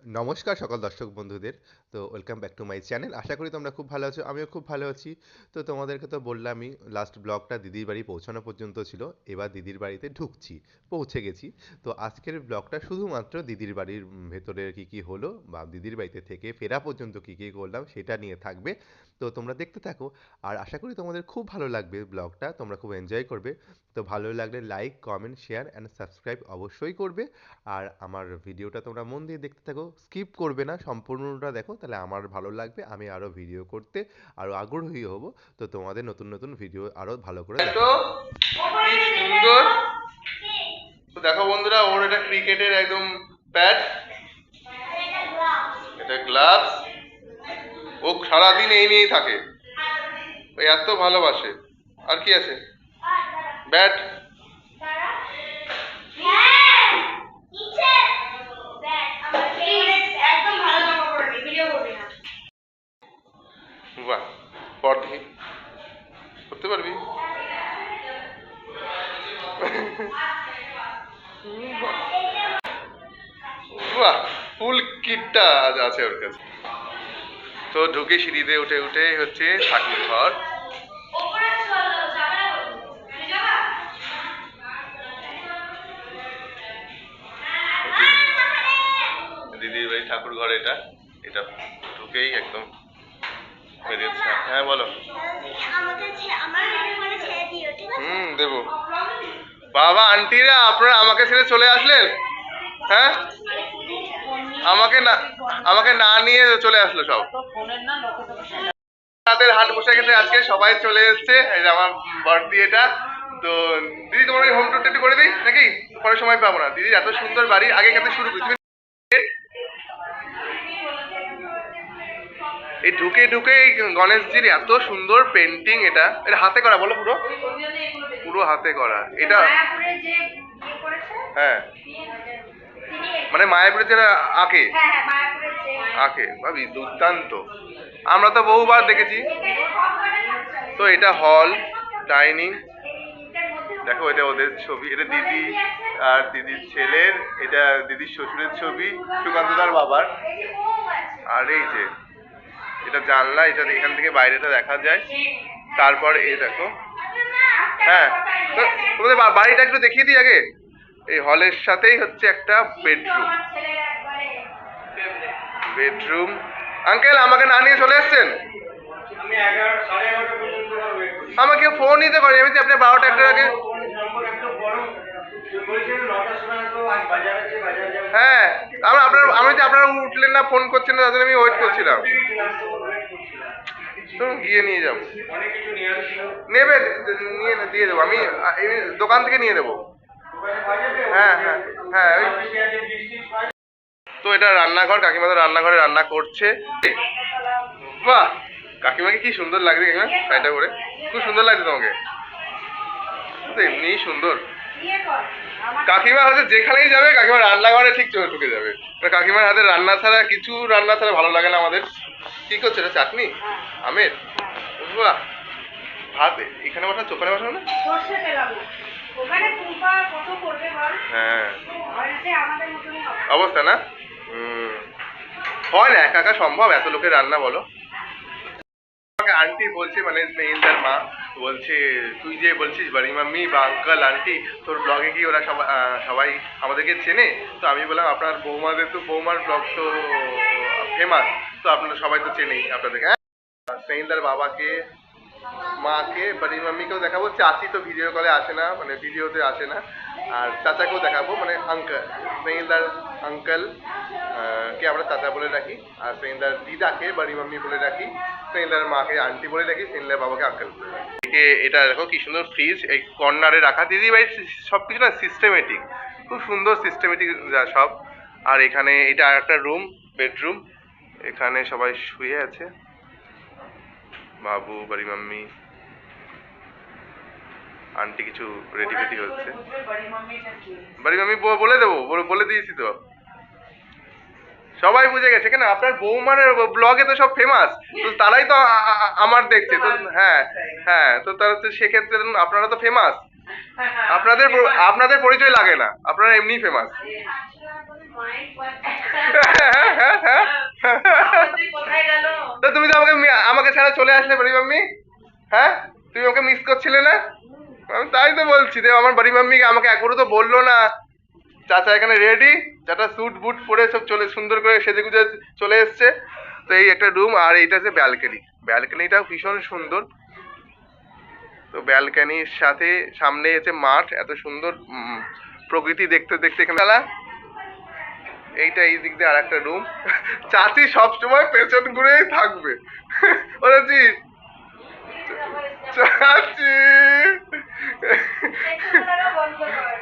নমস্কার সকল দর্শক বন্ধুদের। তো welcome back to my channel. আশা করি তোমরা খুব ভালো আছো। আমিও খুব ভালো আছি। তো তোমাদেরকে তো বললামই লাস্ট ব্লগটা দিদির বাড়ি পৌঁছানো পর্যন্ত ছিল। এবার দিদির বাড়িতে ঢুকছি। পৌঁছে গেছি। তো আজকের ব্লগটা শুধুমাত্র দিদির বাড়ির ভেতরে কি হলো বা দিদির বাড়িতে থেকে ফেরা পর্যন্ত কি করলাম সেটা নিয়ে থাকবে। তো তোমরা দেখতে থাকো। আর আশা করি তোমাদের খুব ভালো লাগবে ব্লগটা। তোমরা খুব এনজয় করবে। তো ভালো লাগলে like, comment, share and subscribe অবশ্যই করবে। আর আমার ভিডিওটা তোমরা মন দিয়ে দেখতে থাকো, স্কিপ করবে না, সম্পূর্ণটা দেখো, তাহলে আমার ভালো লাগবে, আমি আরো ভিডিও করতে আরো আগ্রহী হব। তো তোমাদের নতুন নতুন ভিডিও আরো ভালো করে দেখো। কি সুন্দর। তো দেখো বন্ধুরা, ওর এটা ক্রিকেটের একদম প্যাড, এটা গ্লাভস। ও সারাদিন এই নিয়েই থাকে, এত ভালোবাসে। আর কি আছে? ব্যাট। বাহ, পর দেখি করতে পারবি? বাহ, ফুল কিটটা আছে ওর কাছে। তো ঢুকে সিঁড়িতে উঠে উঠে হচ্ছে ঠাকুর ঘর। দিদির বাড়ি ঠাকুর ঘর এটা। এটা ঢুকেই একদম বেরিয়েছে। হ্যাঁ বলো। দেবো। বাবা আন্টিরা, আপনারা আমাকে ছেড়ে চলে আসলেন? হ্যাঁ, আমাকে না নিয়ে চলে আসলো সব। তাদের হাট বসে গেছে আজকে, সবাই চলে এসছে। এই যে আমার বাড়তি এটা। তো দিদি, তোমার হোম টুরটা একটু করে দিই নাকি? পরে সময় পাবো না। দিদি এত সুন্দর বাড়ি, আগে খেতে শুরু করি। এই ঢুকে ঢুকে গণেশজির এত সুন্দর পেন্টিং। এটা এটা হাতে করা, বলো? পুরো পুরো হাতে করা এটা। হ্যাঁ, মানে মায়াপুরে যারা আঁকে আঁকে, ভাবি দুর্দান্ত। আমরা তো বহুবার দেখেছি। তো এটা হল, ডাইনিং। দেখো, এটা ওদের ছবি, এটা দিদি আর দিদির ছেলের, এটা দিদির শ্বশুরের ছবি, সুকান্তদার বাবার। আর এই যে এটা জানলা, এটা এখান থেকে বাইরেটা দেখা যায়। তারপর এই দেখো। হ্যাঁ, তো তোমাদের বাড়িটা একটু দেখিয়ে দিই আগে। এই হলের সাথেই হচ্ছে একটা বেডরুম। বেডরুম। আঙ্কেল, আমাকে না নিয়ে চলে এসছেন? আমাকে ফোন নিতে পারি, আমি আপনি 12টা 1টার আগে। হ্যাঁ, আমি যে আপনারা উঠলেন না, ফোন করছেন না, তাদের আমি ওয়েট করছিলাম। তো গিয়ে নিয়ে যাবো। নেবে, নিয়ে দিয়ে দেবো আমি, দোকান থেকে নিয়ে দেবো। হ্যাঁ হ্যাঁ হ্যাঁ। তো এটা রান্নাঘর, কাকিমা তো রান্নাঘরে রান্না করছে। বাহ, কাকিমাকে কি সুন্দর লাগছে কাকিমা শাড়িটা করে। খুব সুন্দর লাগছে তোমাকে। তো এমনি সুন্দর। কাকিমা হচ্ছে যেখানেই যাবে, কাকিমা রান্নাঘরে ঠিক চলে ঢুকে যাবে। কাকিমার হাতে রান্না ছাড়া, কিছু রান্না ছাড়া ভালো লাগে না আমাদের। কি করছে এটা? চাটনি আমের। বাহ, ভাত এখানে বসানো, চোখানে বসানো না? হ্যাঁ, অবস্থা না। হয় না, একা একা সম্ভব এত লোকের রান্না, বলো? আমাকে আন্টি বলছে, মানে স্নেহিলদার মা বলছে, তুই যে বলছিস বাড়ি মাম্মি বা আঙ্কেল আন্টি, তোর ব্লগে কি ওরা সবাই আমাদেরকে চেনে? তো আমি বললাম, আপনার বৌমাদের তো, বৌমার ব্লগ তো ফেমাস, তো আপনারা সবাই তো চেনেই আপনাদেরকে। হ্যাঁ, স্নেহিলদার বাবাকে, মাকে, বাড়ি মাম্মিকেও দেখাবো। চাচি তো ভিডিও কলে আসে না, মানে ভিডিওতে আসে না। আর চাচাকেও দেখাবো, মানে আঙ্কেল, স্নেহিলদার আঙ্কেল কে আমরা চাচা বলে রাখি। আর স্নেহিলদার দিদাকে বাড়ি মাম্মি বলে রাখি। স্নেহিলদার মাকে আন্টি বলে রাখি। স্নেহিলদার বাবাকে আঙ্কেল বলে রাখি। এটা দেখো কি সুন্দর ফ্রিজ, এই কর্নারে রাখা। দিদি ভাই সবকিছু না সিস্টেমেটিক, খুব সুন্দর সিস্টেমেটিক সব। আর এখানে এটা একটা রুম, বেডরুম। এখানে সবাই শুয়ে আছে, বাবু, বাড়ি মাম্মি, আন্টি কিছু রেডি ফেডি হচ্ছে। বাড়ি মাম্মি বলে দেবো, বলে দিয়েছি তো, সবাই বুঝে গেছে। কেন, আপনার বৌমার ব্লগে তো সব ফেমাস, তো তারাই তো আমার দেখছে তো। হ্যাঁ হ্যাঁ, তো তারা তো সেক্ষেত্রে আপনারা তো ফেমাস। আপনাদের আপনাদের পরিচয় লাগে না, আপনারা এমনি ফেমাস। তুমি তো আমাকে ছাড়া চলে আসলে বাড়ি মাম্মি। হ্যাঁ, তুমি ওকে মিস করছিলে না? আমি তাই তো বলছি, আমার বাড়ি মাম্মি আমাকে একবারও তো বললো না। চাচা এখানে রেডি, চাচা স্যুট বুট পরে সব চলে সুন্দর করে সেজে গুজে চলে এসছে। তো এই একটা রুম, আর এইটা হচ্ছে ব্যালকনি। ব্যালকনিটা ভীষণ সুন্দর। তো ব্যালকনির সাথে সামনে হচ্ছে মাঠ, এত সুন্দর প্রকৃতি দেখতে দেখতে এখানে এইটা এই দিক দিয়ে আর একটা রুম। চাচি সবসময় পেছন ঘুরেই থাকবে। বলেছি চাচি।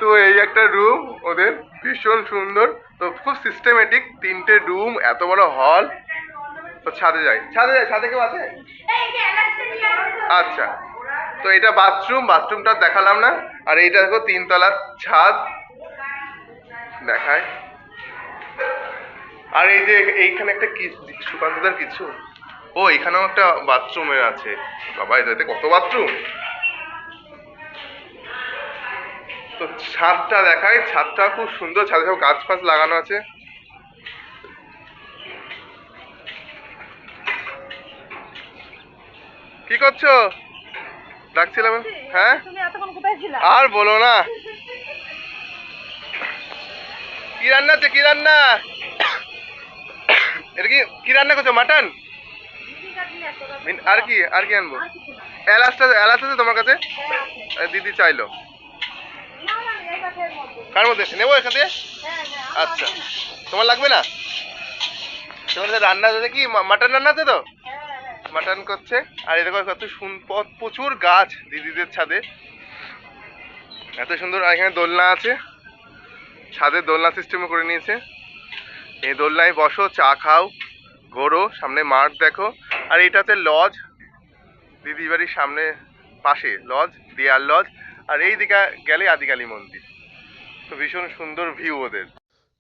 তো এই একটা রুম ওদের, ভীষণ সুন্দর। তো খুব সিস্টেমেটিক, 3টে রুম, এত বড় হল। তো ছাদে যাই, ছাদে কেউ আছে? আচ্ছা, তো এটা বাথরুমটা দেখালাম না। আর এইটা দেখো 3 তলার ছাদ দেখায়। আর এই যে এইখানে একটা কি সুকান্তদার কিছু, ও এখানেও একটা বাথরুমের আছে। বাবা এটাতে কত বাথরুম। তো ছাদটা দেখায়, ছাদটা খুব সুন্দর, ছাদে সব গাছ ফাছ লাগানো আছে। কি করছো? ডাকছিলাম। হ্যাঁ, আর বলো না। কি রান্না হচ্ছে? কি রান্না? এটা কি রান্না করছো? মাটন? আর কি আনবো? এলাচটা আছে তোমার কাছে? দিদি চাইলো। কার মধ্যে নেবো? এখান থেকে? আচ্ছা, তোমার লাগবে না? তোমার রান্না আছে কি? মাটন রান্না আছে তো? মাটন করছে। আর এরকম কত প্রচুর গাছ দিদিদের ছাদে, এত সুন্দর। আর এখানে দোলনা আছে, ছাদে দোলনা সিস্টেম করে নিয়েছে। এই দোলনায় বসো, চা খাও, ঘোরো, সামনে মাঠ দেখো। আর এটা হচ্ছে লজ, দিদি বাড়ির সামনে পাশে লজ, দেয়াল লজ। আর এই দিকে গেলে আদিকালী মন্দির। তো ভীষণ সুন্দর ভিউ ওদের।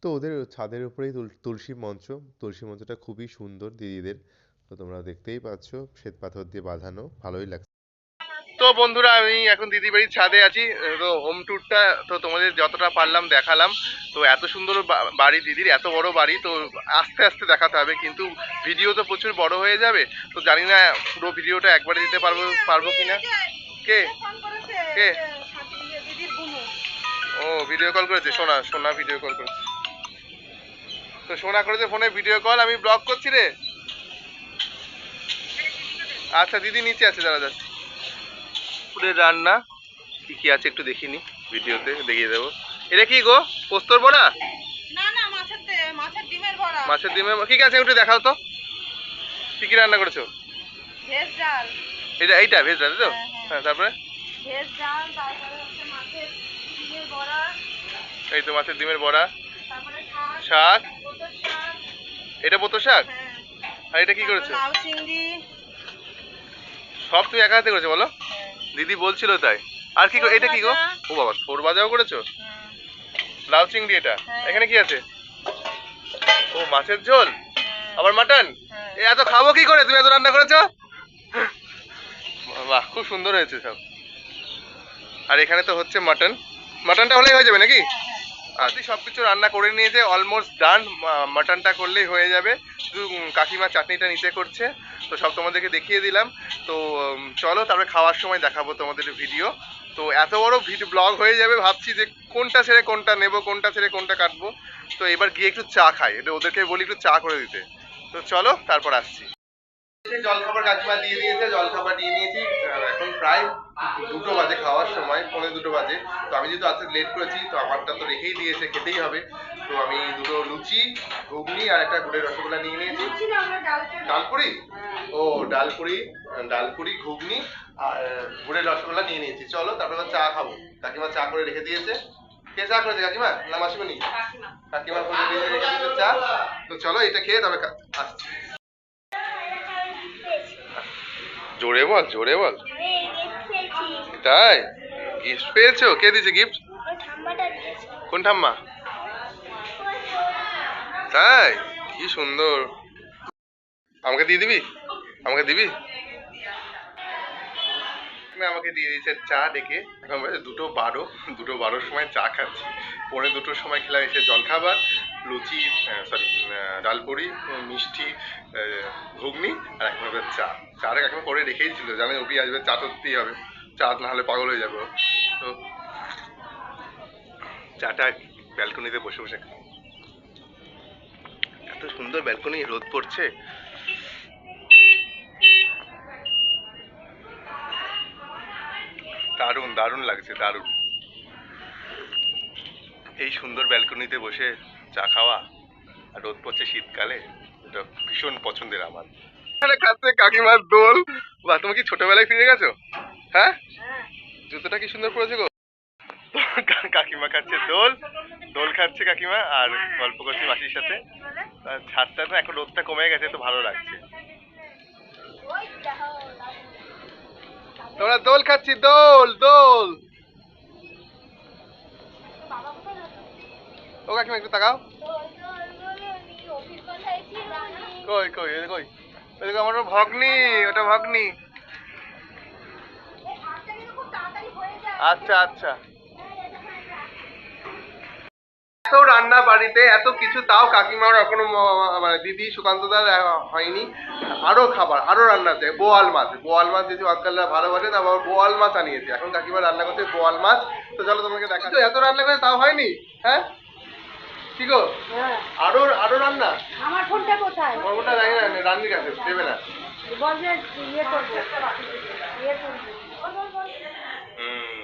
তো ওদের ছাদের উপরেই তুলসী মঞ্চটা খুবই সুন্দর দিদিদের। তো তোমরা দেখতেই পাচ্ছ, শ্বেত পাথর দিয়ে বাঁধানো, ভালোই লাগছে। তো বন্ধুরা, আমি এখন দিদি বাড়ির ছাদে আছি। তো হোম ট্যুরটা তো তোমাদের যতটা পারলাম দেখালাম। তো এত সুন্দর বাড়ি দিদির, এত বড় বাড়ি, তো আস্তে আস্তে দেখাতে হবে, কিন্তু ভিডিও তো প্রচুর বড় হয়ে যাবে। তো জানি না পুরো ভিডিওটা একবারে দিতে পারবো কিনা। কে কে ও ভিডিও কল করেছে? সোনা ভিডিও কল করেছে। তো সোনা করেছে ফোনে ভিডিও কল, আমি ব্লগ করছি রে। আচ্ছা, দিদি নিচে আছে, যারা যাচ্ছে। পুরের রান্না কি কি আছে একটু দেখিনি, ভিডিওতে দেখিয়ে দেবো। এটা কি গো? পোস্তর বড়া? না না, মাছের ডিমের বড়া। মাছের ডিমের ঠিক আছে, একটু দেখাও তো কি কি রান্না করেছো। ভেজ ডাল। এইটা ভেজ ডাল তো? হ্যাঁ, তারপরে ভেজ ডাল, তারপরে হচ্ছে মাছের ডিমের বড়া। এই তো মাছের ডিমের বড়া, তারপরে শাক। পোতোর শাক। এটা পোতোর শাক? হ্যাঁ। আর এটা কি করেছো? লাউ চিংড়ি। সব তুমি একা হাতে করেছো বলো? দিদি বলছিল তাই। আর কি এটা কি গো? ও বাবা, সর ভাজাও করেছো? লাউ চিংড়ি এটা। এখানে কি আছে? ও মাছের ঝোল, আবার মাটন। এত খাবো কি করে? তুমি এত রান্না করেছো? বাহ, খুব সুন্দর হয়েছে সব। আর এখানে তো হচ্ছে মাটনটা হলেই হয়ে যাবে নাকি? আদি সবকিছু রান্না করে নিয়েছে, অলমোস্ট ডান। মাটনটা করলেই হয়ে যাবে, শুধু কাকিমা চাটনিটা নিচে করছে। তো সব তোমাদেরকে দেখিয়ে দিলাম। তো চলো তারপরে খাওয়ার সময় দেখাবো তোমাদের ভিডিও। তো এত বড় ব্লগ হয়ে যাবে, ভাবছি যে কোনটা ছেড়ে কোনটা নেব, কোনটা ছেড়ে কোনটা কাটবো। তো এবার গিয়ে একটু চা খাই, এটা ওদেরকে বলি একটু চা করে দিতে। তো চলো তারপর আসছি। জলখাবার কাকিমা দিয়ে দিয়েছে, জলখাবার নিয়ে নিয়েছি। এখন প্রায় 2টো বাজে, খাওয়ার সময় 2:45 বাজে। তো আমি যেহেতু আজকে লেট করেছি, তো আমারটা তো রেখেই দিয়েছে, খেতেই হবে। তো আমি 2টো লুচি, ঘুগনি আর একটা গুড়ের রসগোল্লা নিয়ে নিয়েছি। ডালপুরি? ও ডালপুরি ঘুগনি আর গুড়ের রসগোল্লা নিয়ে নিয়েছি। চলো তারপরে চা খাবো। কাকিমা চা করে রেখে দিয়েছে। কে চা করেছে? কাকিমা না মাসিমণি? কাকিমা করে রেখে দিয়েছে চা। তো চলো এটা খেয়ে তবে আসছি। জোরে বল। তাই? গিফট পেয়েছো? কে দিয়েছে গিফট? কোন ঠাম্মা? তাই? কি সুন্দর। আমাকে দিয়ে দিবি? আমাকে দিয়ে দিয়েছে চা ডেকে। এখন বাজে 2:12, 2:12 সময় চা খাচ্ছি। পরে 2টোর সময় খেলাম এসে জলখাবার, লুচি, ডালপুরি, মিষ্টি, ঘুগনি আর এক মগের চা। চাটা এখন করে রেখেই ছিল, জানে ওপি আসবে, চা তো দিতেই হবে, চা না হলে পাগল হয়ে যাবো। তো চাটা ব্যালকনিতে বসে বসে খাই। এত সুন্দর ব্যালকনি, রোদ পড়ছে। দারুণ দারুণ লাগছে, দারুণ। এই সুন্দর ব্যালকনিতে বসে চা খাওয়া আর রোদ পড়ছে শীতকালে, এটা ভীষণ পছন্দের আমার। এখানে খাচ্ছে কাকিমার দোল। বা তুমি কি ছোটবেলায় ফিরে গেছো? হ্যাঁ, জুতোটা কি সুন্দর পড়েছে গো। কাকিমা খাচ্ছে দোল, দোল খাচ্ছে কাকিমা আর গল্প করছে মাসির সাথে। ছাদটা তো এখন রোদটা কমে গেছে, তো ভালো লাগছে। তোমরা দোল খাচ্ছি, দোল দোল। ও কাকিমা একটু তাকাও। কই কই কই, আমার ভগ্নি, ওটা ভগ্নি। আচ্ছা আচ্ছা। এত রান্না বাড়িতে, এত কিছু, তাও কাকিমার এখনো মানে দিদি সুকান্তদার হয়নি। আরো খাবার, আরো রান্না দেয়। বোয়াল মাছ, বোয়াল মাছ যেহেতু আঙ্কালরা ভালোবাসে, তারপর বোয়াল মাছ আনিয়েছে। এখন কাকিমা রান্না করছে বোয়াল মাছ। তো চলো তোমাকে দেখাচ্ছ, এত রান্না করে তাও হয়নি। হ্যাঁ কি গো, আরো আরো রান্না। আমার ফোনটা কোথায়? আমার ফোনটা জানি না, রান্নির কাছে দেবে না।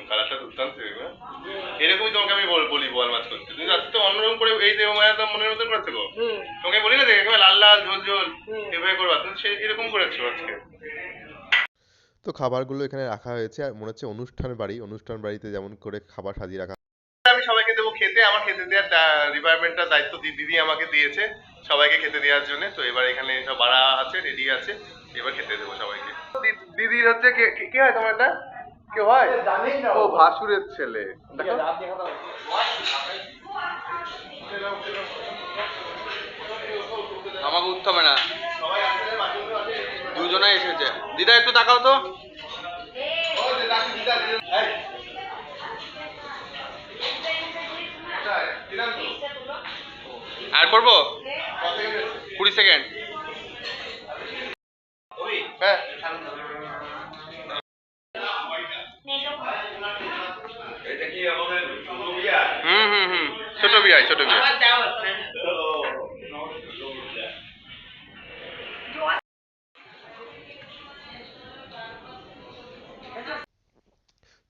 কালারটা দুর্দান্ত। এরকমই তোমাকে আমি বলি বোয়াল মাছ করতে, তুমি আজকে তো অন্যরকম করে এই যে মনের মতন করেছো গো। তোমাকে বলি না যে একেবারে লাল লাল ঝোল ঝোল এভাবে করবা, তুমি এরকম করেছো আজকে। তো খাবারগুলো এখানে রাখা হয়েছে, আর মনে হচ্ছে অনুষ্ঠান বাড়ি, অনুষ্ঠান বাড়িতে যেমন করে খাবার সাজিয়ে রাখা। আমি সবাইকে দেবো খেতে, আমার খেতে দেওয়ার রিকোয়ারমেন্টটা দায়িত্ব দিদি আমাকে দিয়েছে সবাইকে খেতে দেওয়ার জন্য। তো এবার এখানে সব বাড়া আছে, রেডি আছে, এবার খেতে দেবো সবাইকে। দিদির হচ্ছে কি হয় তোমার, এটা কি হয়? ও ভাসুরের ছেলে। আমাকে উঠতে হবে না, দুজনে এসেছে। দিদা একটু তাকাও তো। আর করবো 20 সেকেন্ড। হ্যাঁ ছোট বিয়াই, ছোট বিয়াই।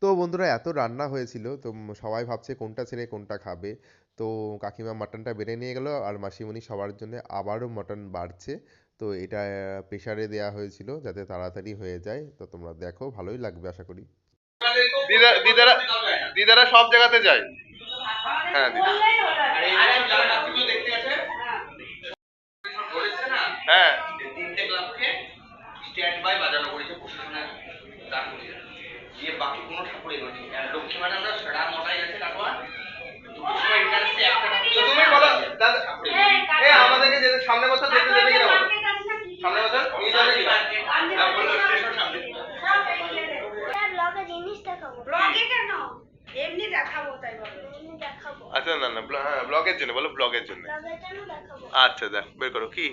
তো বন্ধুরা এত রান্না হয়েছিল, তো সবাই ভাবছে কোনটা ছেড়ে কোনটা খাবে। তো কাকিমা মাটনটা বেড়ে নিয়ে গেল, আর মাসিমণি সবার জন্য আবারও মটন বাড়ছে। তো এটা প্রেসারে দেওয়া হয়েছিল যাতে তাড়াতাড়ি হয়ে যায়। তো তোমরা দেখো, ভালোই লাগবে আশা করি। দিদারা দিদারা সব জায়গাতে যায়। হ্যাঁ দিদা, হ্যাঁ তিনটে ক্লাবকে স্ট্যান্ড বাই বাজানো করেছে প্রশাসনের দান করে দিয়ে, বাকি কোনো ঠাকুরই নয়। লক্ষ্মী মানে আমরা সেরা মোটাই আছে কাটোয়া, তুমি বলো আমাদেরকে যেতে সামনে বছর যেতে দেবে কিনা বলো, সামনে বছর নিয়ে যাবে কিনা। আচ্ছা না না, হ্যাঁ ব্লগের জন্য বলো, ব্লগের জন্য। আচ্ছা দেখ, বের করো, কি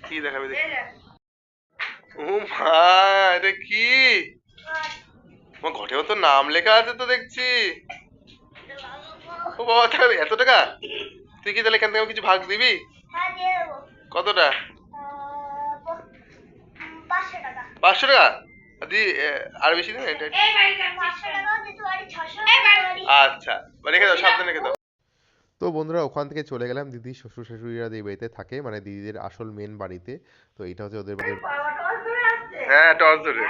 কি দেখাবে দেখি। ও মা, এটা কি? তোমার ঘটেও তো নাম লেখা আছে তো দেখছি। ও বাবা, তাহলে এত টাকা? তুই কি তাহলে এখান থেকে কিছু ভাগ দিবি? কতটা? 500 টাকা? দি আর বেশি দিন এটা। আচ্ছা, রেখে দাও, সাবধানে রেখে দাও। তো বন্ধুরা ওখান থেকে চলে গেলাম দিদির শ্বশুর শাশুড়িরা এই বাড়িতে থাকে, মানে দিদিদের আসল মেন বাড়িতে। তো এটা হচ্ছে ওদের বাড়ির। হ্যাঁ টস ধরে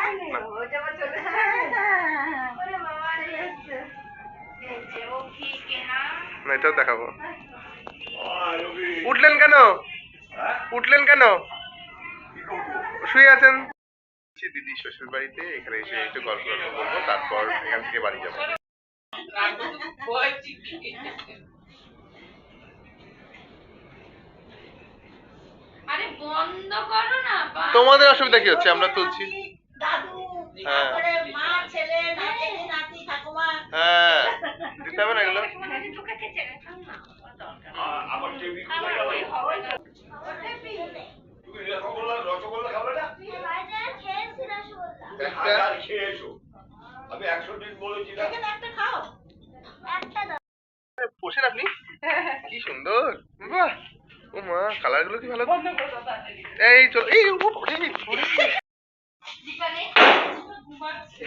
না, এটাও দেখাবো। উঠলেন কেন, উঠলেন কেন, শুয়ে আছেন? দিদি শ্বশুর বাড়িতে, এখানে এসে একটু গল্প করবো, তারপর এখান থেকে বাড়ি যাবো। আরে বন্ধ করো না, তোমাদের অসুবিধা কি হচ্ছে? আমরা তুলছি। দাদু, হ্যাঁ তারপরে মা, ছেলে, নাতি, নাতি, ঠাকুমা। হ্যাঁ, দিতে হবে না এগুলো। আমার ওই খবরটা পিছনে। তুমি রসগোল্লা খাবে না? বাজারে খেয়েছি রসগোল্লা। একটা আর খেয়ে এসো। আমি 100 দিন বলেছি না। এখানে একটা খাও। একটা দাও। বসেন আপনি, কি সুন্দর, বাহ, ও মা কালার গুলো কি ভালো। এই চল, এই দীপানে ঘুমাচ্ছে।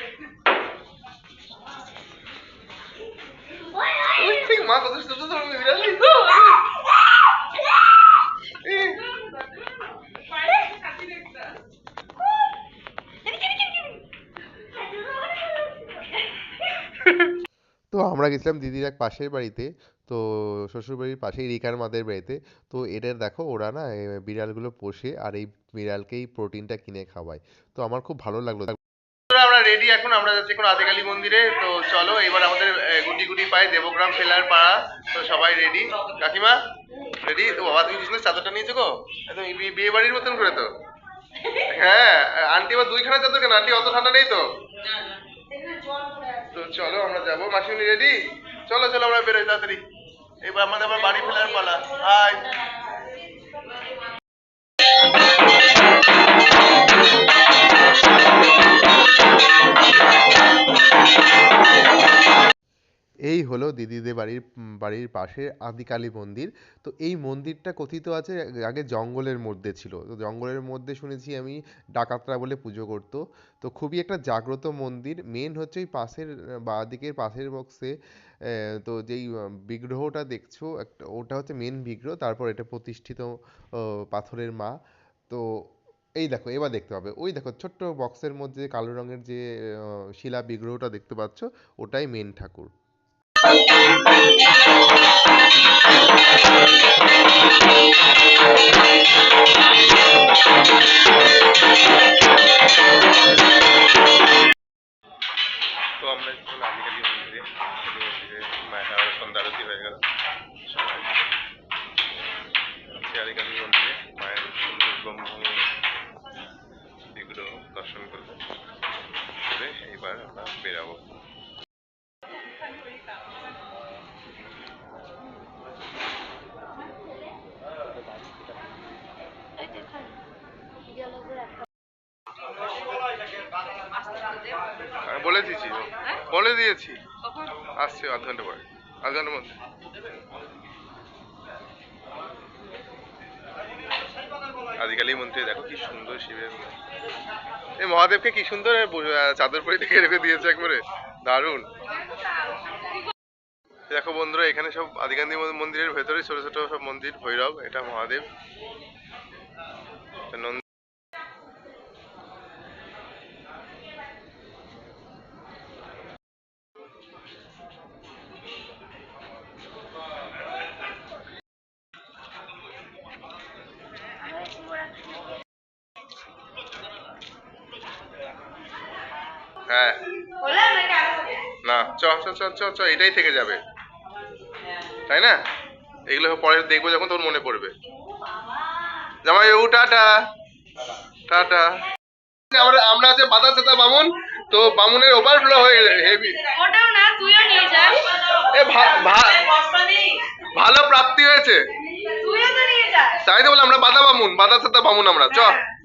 ওই ঠিক মা কত সুন্দর ধরনের বিড়াল। তো আমরা গেছিলাম দিদির এক পাশের বাড়িতে। তো শ্বশুরবাড়ির পাশেই রিকার মাদের বাড়িতে। তো এদের দেখো ওরা না বিড়ালগুলো পোষে আর এই বিড়ালকেই প্রোটিনটা কিনে খাওয়ায়। তো আমার খুব ভালো লাগলো। আমরা রেডি, এখন আমরা যাচ্ছি এখন আদিকালী মন্দিরে। তো চলো এবার আমাদের গুটি গুটি পাই দেবগ্রাম ফেলার পাড়া। তো সবাই রেডি, কাকিমা রেডি? তো বাবা তুমি বিষ্ণু চাদরটা নিয়েছো গো, একদম বিয়ে বাড়ির মতন করে। তো হ্যাঁ, আন্টি আবার দুইখানা চাদর কেন? আন্টি অত ঠান্ডা নেই তো? তো চলো আমরা যাবো, মাসিমণি রেডি? চলো চলো আমরা বেরোই তাড়াতাড়ি, এবার আমাদের আবার বাড়ি ফেলার পালা। হাই। এই হলো দিদিদের বাড়ির পাশে আদিকালী মন্দির। তো এই মন্দিরটা কথিত আছে আগে জঙ্গলের মধ্যে ছিল। তো জঙ্গলের মধ্যে শুনেছি আমি ডাকাতরা বলে পুজো করতো। তো খুবই একটা জাগ্রত মন্দির। মেন হচ্ছে ওই পাশের বাঁ দিকের পাশের বক্সে তো যেই বিগ্রহটা দেখছো একটা, ওটা হচ্ছে মেন বিগ্রহ। তারপর এটা প্রতিষ্ঠিত পাথরের মা। তো এই দেখো এবার দেখতে পাবে, ওই দেখো ছোট্ট বক্সের মধ্যে কালো রঙের যে শিলা বিগ্রহটা দেখতে পাচ্ছ, ওটাই মেন ঠাকুর। তো আমরা এখন আদিকালী মন্দিরে, মায়ের আবার সন্ধ্যা আরতি হয়ে গেল। সবাই আদিকালী মন্দিরে মায়ের সুন্দর ব্রহ্মভূমি বিগ্রহ দর্শন করবে করে এইবার আমরা বেরাবো। বলে দিয়েছি, বলে দিয়েছি, আসছে আধ ঘন্টা পরে, আধ ঘন্টার মধ্যে। আদিকালী মন্দিরে দেখো কি সুন্দর শিবের, এই মহাদেবকে কি সুন্দর চাদর পরে থেকে রেখে দিয়েছে একবারে, দারুণ। দেখো বন্ধুরা, এখানে সব আদিকালী মন্দিরের ভেতরে ছোট ছোট সব মন্দির, ভৈরব, এটা মহাদেব। হ্যাঁ না, চ চ চ চ চ, এটাই থেকে যাবে, তাই না? এগুলো পরে দেখবো যখন, তোর মনে পড়বে। জামাইবাবু টাটা, টাটা। আমরা আছে বাতাসাতা বামুন, তো বামুনের ওভারফ্লো হয়ে হেভি। ওটাও না, তুইও নিয়ে যাস। এ ভালো প্রাপ্তি হয়েছে, তুইও তো নিয়ে যাস। তাই তো বললাম আমরা বাতাসাতা বামুন আমরা।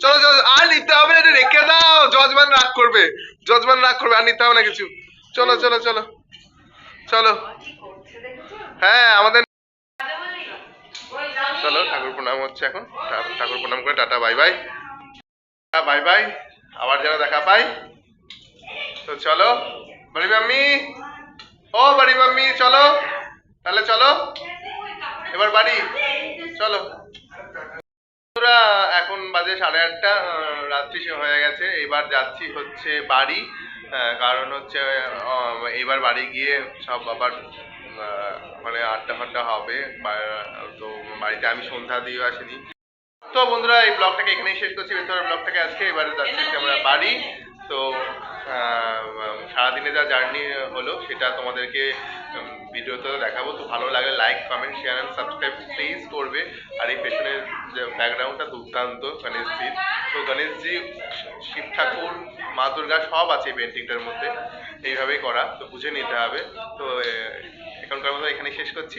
চলো চলো, আর নিতে হবে না, এটা রেখে দাও, জজমান রাগ করবে, জজমান রাগ করবে, আর নিতে হবে না কিছু। চলো চলো চলো চলো, হ্যাঁ আমাদের চলো। ঠাকুর প্রণাম হচ্ছে এখন, ঠাকুর প্রণাম করে tata bye bye, bye bye, আবার যেন দেখা পাই। তো চলো বাড়ি মাম্মি, ও বাড়ি মাম্মি চলো, তাহলে চলো এবার বাড়ি, চলো। এখন বাজে 8:30, রাত্রি হয়ে গেছে। এবার যাচ্ছি হচ্ছে বাড়ি, কারণ হচ্ছে এইবার বাড়ি গিয়ে সব আবার মানে আড্ডা ফাড্ডা হবে। তো বাড়িতে আমি সন্ধ্যা দিয়ে আসিনি। তো বন্ধুরা, এই ব্লগটাকে এখানেই শেষ করছি, ভেতরের ব্লগটাকে আজকে। এবারে যাচ্ছি আমরা বাড়ি। তো সারাদিনে যা জার্নি হলো সেটা তোমাদেরকে ভিডিওতে দেখাবো। তো ভালো লাগলে like, comment, share and subscribe please করবে। আর এই পেছনের যে ব্যাকগ্রাউন্ডটা দুর্দান্ত গণেশজির। তো গণেশজি, শিব ঠাকুর, মা দুর্গা সব আছে এই পেন্টিংটার মধ্যে, এইভাবেই করা, তো বুঝে নিতে হবে। তো এখনকার মতো এখানেই শেষ করছি।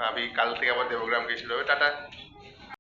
আমি কাল থেকে আবার দেবগ্রাম গিয়ে শুরু হবে। টাটা।